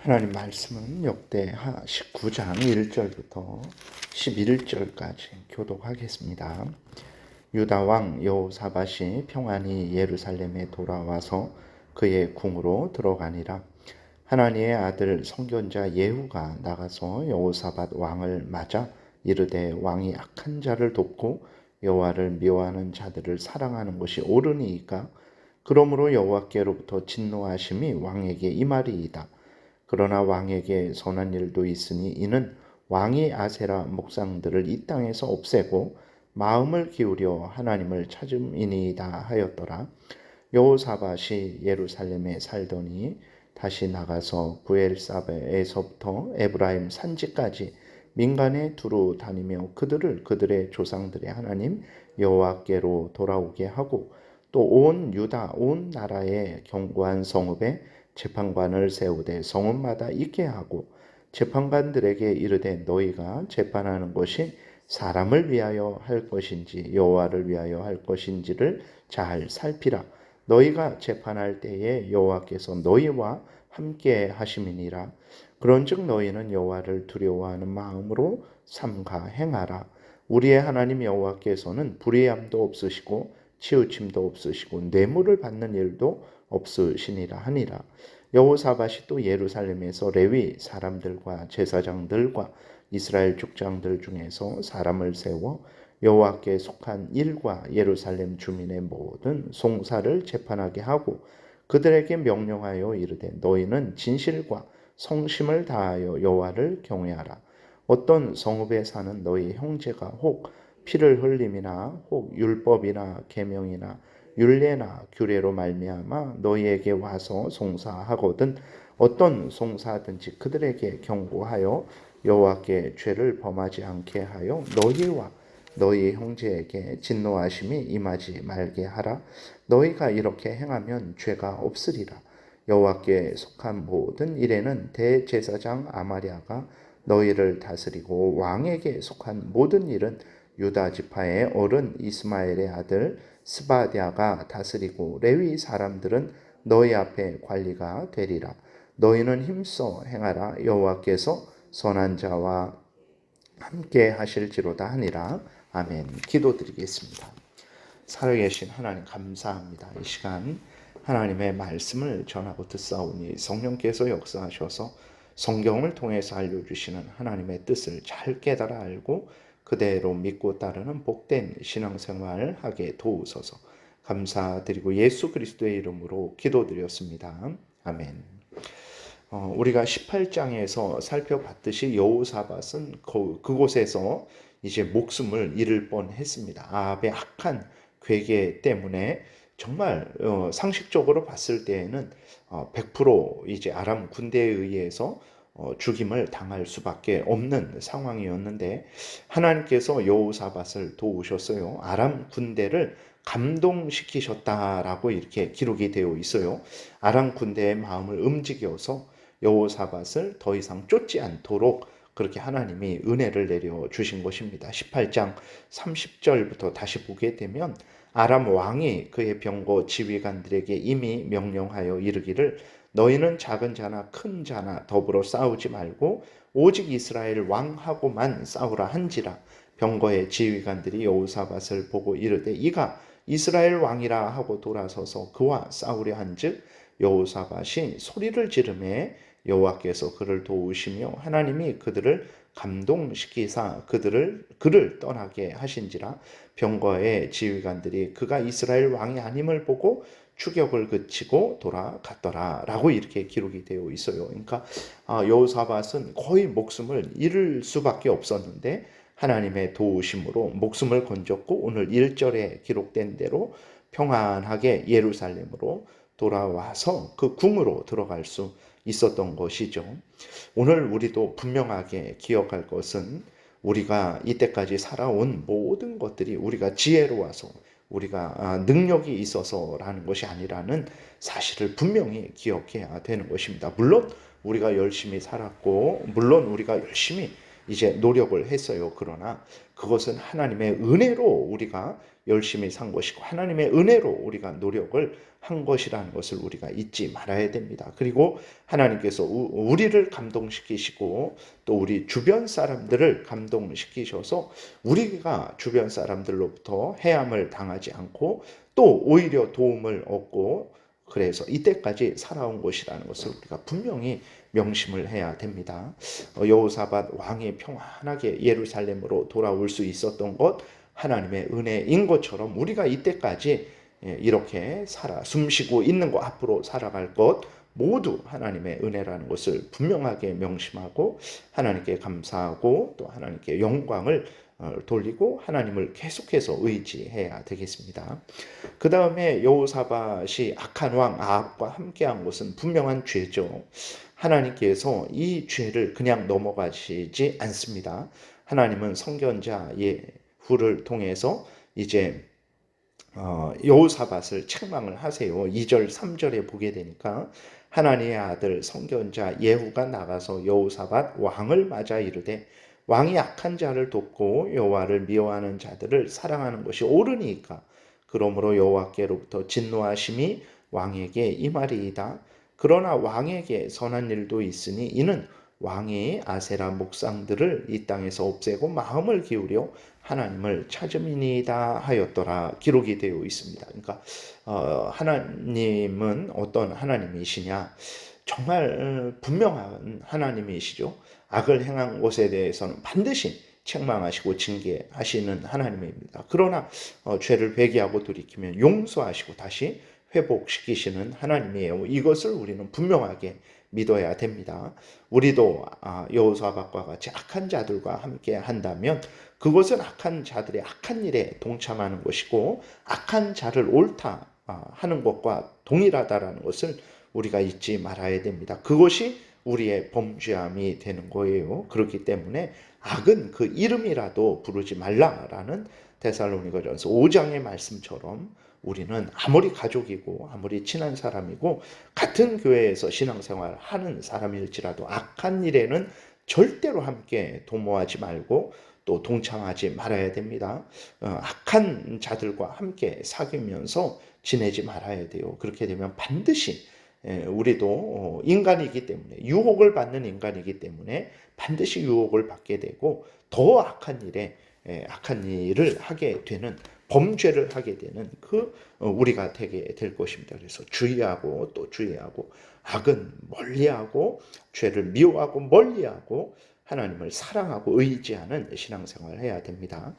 하나님 말씀은 역대하 19장 1절부터 11절까지 교독하겠습니다. 유다 왕 여호사밧이 평안히 예루살렘에 돌아와서 그의 궁으로 들어가니라. 하나니의 아들 선견자 예후가 나가서 여호사밧 왕을 맞아 이르되 왕이 악한 자를 돕고 여호와를 미워하는 자들을 사랑하는 것이 옳으니이까. 그러므로 여호와께로부터 진노하심이 왕에게 임하리이다. 그러나 왕에게 선한 일도 있으니 이는 왕이 아세라 목상들을 이 땅에서 없애고 마음을 기울여 하나님을 찾음이니이다 하였더라. 여호사밧이 예루살렘에 살더니 다시 나가서 부엘사베에서부터 에브라임 산지까지 민간에 두루 다니며 그들의 조상들의 하나님 여호와께로 돌아오게 하고 또 온 유다 온 나라의 견고한 성읍에 재판관을 세우되 성읍마다 있게 하고 재판관들에게 이르되 너희가 재판하는 것이 사람을 위하여 할 것인지 여호와를 위하여 할 것인지를 잘 살피라. 너희가 재판할 때에 여호와께서 너희와 함께 하심이니라. 그런즉 너희는 여호와를 두려워하는 마음으로 삼가 행하라. 우리의 하나님 여호와께서는 불의함도 없으시고 치우침도 없으시고 뇌물을 받는 일도 없으시니라 하니라. 여호사밧이 또 예루살렘에서 레위 사람들과 제사장들과 이스라엘 족장들 중에서 사람을 세워 여호와께 속한 일과 예루살렘 주민의 모든 송사를 재판하게 하고 그들에게 명령하여 이르되 너희는 진실과 성심을 다하여 여호와를 경외하라. 어떤 성읍에 사는 너희 형제가 혹 피를 흘림이나 혹 율법이나 계명이나 율례나 규례로 말미암아 너희에게 와서 송사하거든 어떤 송사든지 그들에게 경고하여 여호와께 죄를 범하지 않게 하여 너희와 너희 형제에게 진노하심이 임하지 말게 하라. 너희가 이렇게 행하면 죄가 없으리라. 여호와께 속한 모든 일에는 대제사장 아마랴가 너희를 다스리고 왕에게 속한 모든 일은 유다 지파의 어른 이스마엘의 아들 스바랴가 다스리고 레위 사람들은 너희 앞에 관리가 되리라. 너희는 힘써 행하라. 여호와께서 선한 자와 함께 하실지로다 하니라. 아멘. 기도드리겠습니다. 살아계신 하나님 감사합니다. 이 시간 하나님의 말씀을 전하고 듣사오니 성령께서 역사하셔서 성경을 통해서 알려주시는 하나님의 뜻을 잘 깨달아 알고 그대로 믿고 따르는 복된 신앙생활을 하게 도우소서. 감사드리고 예수 그리스도의 이름으로 기도드렸습니다. 아멘. 우리가 18장에서 살펴봤듯이 여호사밧은 그곳에서 이제 목숨을 잃을 뻔했습니다. 아합의 악한 괴계 때문에 정말 상식적으로 봤을 때에는 100% 이제 아람 군대에 의해서 죽임을 당할 수밖에 없는 상황이었는데 하나님께서 여호사밧을 도우셨어요. 아람 군대를 감동시키셨다라고 이렇게 기록이 되어 있어요. 아람 군대의 마음을 움직여서 여호사밧을 더 이상 쫓지 않도록 그렇게 하나님이 은혜를 내려 주신 것입니다. 18장 30절부터 다시 보게 되면 아람 왕이 그의 병거 지휘관들에게 이미 명령하여 이르기를 너희는 작은 자나 큰 자나 더불어 싸우지 말고 오직 이스라엘 왕하고만 싸우라 한지라. 병거의 지휘관들이 여호사밧을 보고 이르되 이가 이스라엘 왕이라 하고 돌아서서 그와 싸우려 한즉 여호사밧이 소리를 지르매 여호와께서 그를 도우시며 하나님이 그들을 감동시키사 그를 떠나게 하신지라. 병거의 지휘관들이 그가 이스라엘 왕이 아님을 보고 추격을 그치고 돌아갔더라 라고 이렇게 기록이 되어 있어요. 그러니까 여호사밧은 거의 목숨을 잃을 수밖에 없었는데 하나님의 도우심으로 목숨을 건졌고 오늘 1절에 기록된 대로 평안하게 예루살렘으로 돌아와서 그 궁으로 들어갈 수 있었던 것이죠. 오늘 우리도 분명하게 기억할 것은 우리가 이때까지 살아온 모든 것들이 우리가 지혜로워서 우리가 능력이 있어서라는 것이 아니라는 사실을 분명히 기억해야 되는 것입니다. 물론 우리가 열심히 살았고 물론 우리가 열심히 이제 노력을 했어요. 그러나 그것은 하나님의 은혜로 우리가 열심히 산 것이고 하나님의 은혜로 우리가 노력을 한 것이라는 것을 우리가 잊지 말아야 됩니다. 그리고 하나님께서 우리를 감동시키시고 또 우리 주변 사람들을 감동시키셔서 우리가 주변 사람들로부터 해함을 당하지 않고 또 오히려 도움을 얻고 그래서 이때까지 살아온 것이라는 것을 우리가 분명히 명심을 해야 됩니다. 여호사밧 왕이 평안하게 예루살렘으로 돌아올 수 있었던 것 하나님의 은혜인 것처럼 우리가 이때까지 이렇게 숨쉬고 있는 것 앞으로 살아갈 것 모두 하나님의 은혜라는 것을 분명하게 명심하고 하나님께 감사하고 또 하나님께 영광을 돌리고 하나님을 계속해서 의지해야 되겠습니다. 그 다음에 여호사밧이 악한 왕 아합과 함께한 것은 분명한 죄죠. 하나님께서 이 죄를 그냥 넘어가시지 않습니다. 하나님은 선견자 예후를 통해서 이제 여호사밧을 책망을 하세요. 2절 3절에 보게 되니까 하나님의 아들 선견자 예후가 나가서 여호사밧 왕을 맞아 이르되 왕이 악한 자를 돕고 여호와를 미워하는 자들을 사랑하는 것이 옳으니까 그러므로 여호와께로부터 진노하심이 왕에게 임하리이다. 그러나 왕에게 선한 일도 있으니 이는 왕이 아세라 목상들을 이 땅에서 없애고 마음을 기울여 하나님을 찾음이니이다 하였더라 기록이 되어 있습니다. 그러니까 하나님은 어떤 하나님이시냐? 정말 분명한 하나님이시죠. 악을 행한 것에 대해서는 반드시 책망하시고 징계하시는 하나님입니다. 그러나 죄를 회개하고 돌이키면 용서하시고 다시 회복시키시는 하나님이에요. 이것을 우리는 분명하게 믿어야 됩니다. 우리도 여호사밧과 같이 악한 자들과 함께 한다면 그것은 악한 자들의 악한 일에 동참하는 것이고 악한 자를 옳다 하는 것과 동일하다라는 것을 우리가 잊지 말아야 됩니다. 그것이 우리의 범죄함이 되는 거예요. 그렇기 때문에 악은 그 이름이라도 부르지 말라라는 데살로니가전서 5장의 말씀처럼 우리는 아무리 가족이고 아무리 친한 사람이고 같은 교회에서 신앙생활을 하는 사람일지라도 악한 일에는 절대로 함께 도모하지 말고 또 동참하지 말아야 됩니다. 악한 자들과 함께 사귀면서 지내지 말아야 돼요. 그렇게 되면 반드시 우리도 인간이기 때문에 유혹을 받는 인간이기 때문에 반드시 유혹을 받게 되고 더 악한 일을 하게 되는 범죄를 하게 되는 우리가 되게 될 것입니다. 그래서 주의하고 또 주의하고 악은 멀리하고 죄를 미워하고 멀리하고 하나님을 사랑하고 의지하는 신앙생활을 해야 됩니다.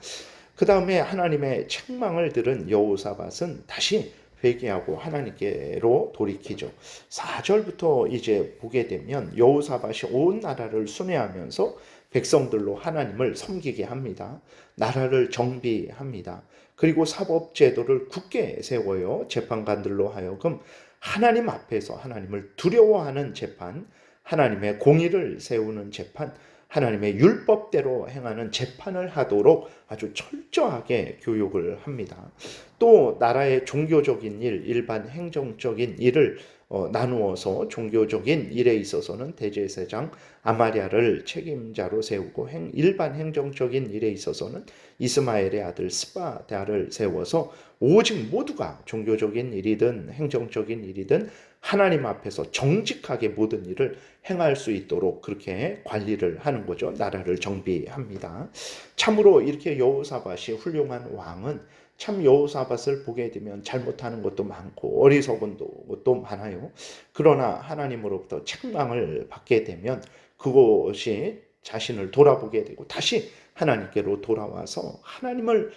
그 다음에 하나님의 책망을 들은 여호사밧은 다시 회개하고 하나님께로 돌이키죠. 4절부터 이제 보게 되면 여호사밧이 온 나라를 순회하면서 백성들로 하나님을 섬기게 합니다. 나라를 정비합니다. 그리고 사법제도를 굳게 세워요. 재판관들로 하여금 하나님 앞에서 하나님을 두려워하는 재판, 하나님의 공의를 세우는 재판, 하나님의 율법대로 행하는 재판을 하도록 아주 철저하게 교육을 합니다. 또 나라의 종교적인 일, 일반 행정적인 일을 나누어서 종교적인 일에 있어서는 대제사장 아마랴를 책임자로 세우고 일반 행정적인 일에 있어서는 이스마엘의 아들 스바다를 세워서 오직 모두가 종교적인 일이든 행정적인 일이든 하나님 앞에서 정직하게 모든 일을 행할 수 있도록 그렇게 관리를 하는 거죠. 나라를 정비합니다. 참으로 이렇게 여호사밧이 훌륭한 왕은 참 여호사밧을 보게 되면 잘못하는 것도 많고 어리석은 것도 많아요. 그러나 하나님으로부터 책망을 받게 되면 그것이 자신을 돌아보게 되고 다시 하나님께로 돌아와서 하나님을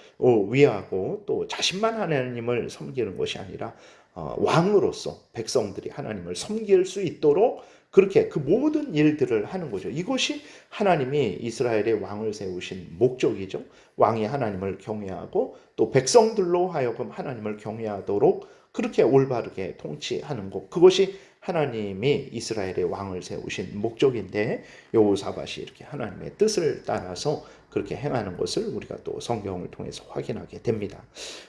위하고 또 자신만 하나님을 섬기는 것이 아니라 왕으로서 백성들이 하나님을 섬길 수 있도록 그렇게 그 모든 일들을 하는 거죠. 이것이 하나님이 이스라엘의 왕을 세우신 목적이죠. 왕이 하나님을 경외하고 또 백성들로 하여금 하나님을 경외하도록 그렇게 올바르게 통치하는 것. 그것이 하나님이 이스라엘의 왕을 세우신 목적인데 여호사밧이 이렇게 하나님의 뜻을 따라서 그렇게 행하는 것을 우리가 또 성경을 통해서 확인하게 됩니다.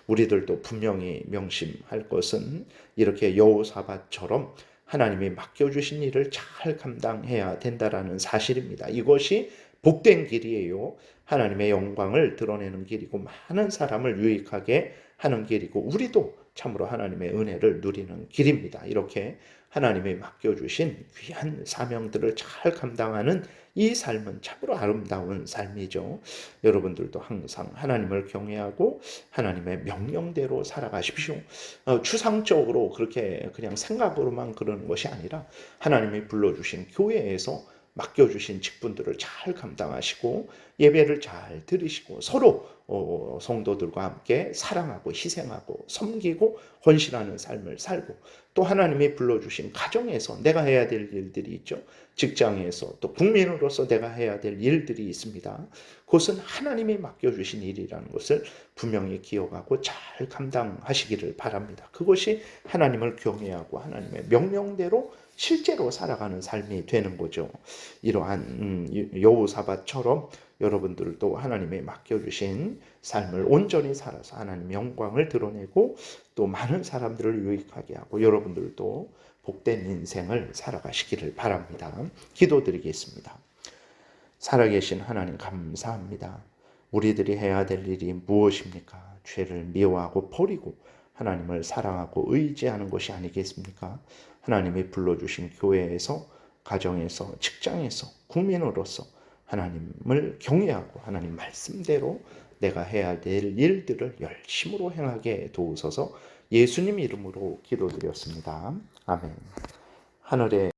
우리들도 분명히 명심할 것은 이렇게 여호사밧처럼 하나님이 맡겨주신 일을 잘 감당해야 된다라는 사실입니다. 이것이 복된 길이에요. 하나님의 영광을 드러내는 길이고 많은 사람을 유익하게 하는 길이고 우리도 참으로 하나님의 은혜를 누리는 길입니다. 이렇게 하나님이 맡겨주신 귀한 사명들을 잘 감당하는 이 삶은 참으로 아름다운 삶이죠. 여러분들도 항상 하나님을 경외하고 하나님의 명령대로 살아가십시오. 추상적으로 그렇게 그냥 생각으로만 그러는 것이 아니라 하나님이 불러주신 교회에서 맡겨주신 직분들을 잘 감당하시고 예배를 잘 드리시고 서로 성도들과 함께 사랑하고 희생하고 섬기고 헌신하는 삶을 살고 또 하나님이 불러주신 가정에서 내가 해야 될 일들이 있죠. 직장에서 또 국민으로서 내가 해야 될 일들이 있습니다. 그것은 하나님이 맡겨주신 일이라는 것을 분명히 기억하고 잘 감당하시기를 바랍니다. 그것이 하나님을 경외하고 하나님의 명령대로 실제로 살아가는 삶이 되는 거죠. 이러한 여호사밧처럼 여러분들도 하나님이 맡겨주신 삶을 온전히 살아서 하나님 영광을 드러내고 또 많은 사람들을 유익하게 하고 여러분들도 복된 인생을 살아가시기를 바랍니다. 기도드리겠습니다. 살아계신 하나님 감사합니다. 우리들이 해야 될 일이 무엇입니까? 죄를 미워하고 버리고 하나님을 사랑하고 의지하는 것이 아니겠습니까? 하나님이 불러주신 교회에서, 가정에서, 직장에서, 국민으로서 하나님을 경외하고 하나님 말씀대로 내가 해야 될 일들을 열심으로 행하게 도우소서. 예수님 이름으로 기도드렸습니다. 아멘. 하늘에